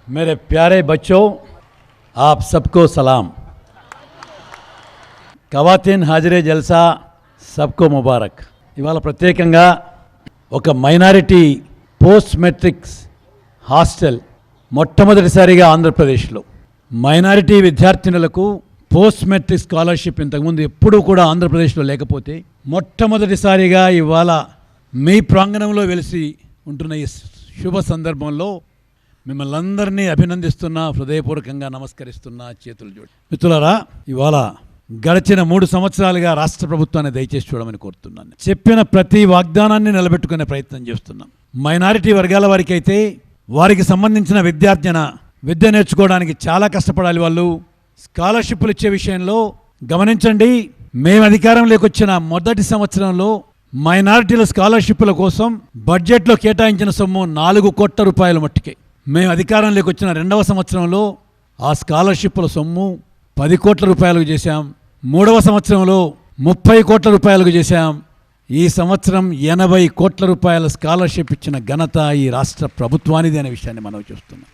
मेरे प्यारे बच्चों, आप सबको सलाम। ఖవాతీన్ హాజరే జల్సా సబ్కో ముబారక్. ఇవాళ ప్రత్యేకంగా ఒక మైనారిటీ పోస్ట్ మెట్రిక్స్ హాస్టల్ మొట్టమొదటిసారిగా ఆంధ్రప్రదేశ్లో మైనారిటీ విద్యార్థినులకు పోస్ట్ మెట్రిక్ స్కాలర్షిప్ ఇంతకుముందు ఎప్పుడూ కూడా ఆంధ్రప్రదేశ్లో లేకపోతే మొట్టమొదటిసారిగా ఇవాళ మీ ప్రాంగణంలో వెలిసి ఉంటున్న ఈ శుభ సందర్భంలో మిమ్మల్ని అందరినీ అభినందిస్తున్నా, హృదయపూర్వకంగా నమస్కరిస్తున్నా, చేతులు జోడి. మిత్రులారా, ఇవాళ గడిచిన 3 సంవత్సరాలుగా రాష్ట్ర ప్రభుత్వాన్ని దయచేసి చూడమని కోరుతున్నాను. చెప్పిన ప్రతి వాగ్దానాన్ని నిలబెట్టుకునే ప్రయత్నం చేస్తున్నాం. మైనారిటీ వర్గాల వారికి అయితే వారికి సంబంధించిన విద్య నేర్చుకోవడానికి చాలా కష్టపడాలి. వాళ్ళు స్కాలర్షిప్లు ఇచ్చే విషయంలో గమనించండి, మేము అధికారంలోకి వచ్చిన మొదటి సంవత్సరంలో మైనారిటీల స్కాలర్షిప్ల కోసం బడ్జెట్లో కేటాయించిన సొమ్ము 4 కోట్ల రూపాయల మట్టుకే. మేము అధికారంలోకి వచ్చిన 2వ సంవత్సరంలో ఆ స్కాలర్షిప్ల సొమ్ము 10 కోట్ల రూపాయలకు చేశాం. 3వ సంవత్సరంలో 30 కోట్ల రూపాయలకు చేశాం. ఈ సంవత్సరం 80 కోట్ల రూపాయల స్కాలర్షిప్ ఇచ్చిన ఘనత ఈ రాష్ట్ర ప్రభుత్వానిది అనే విషయాన్ని మనం చూస్తున్నాం.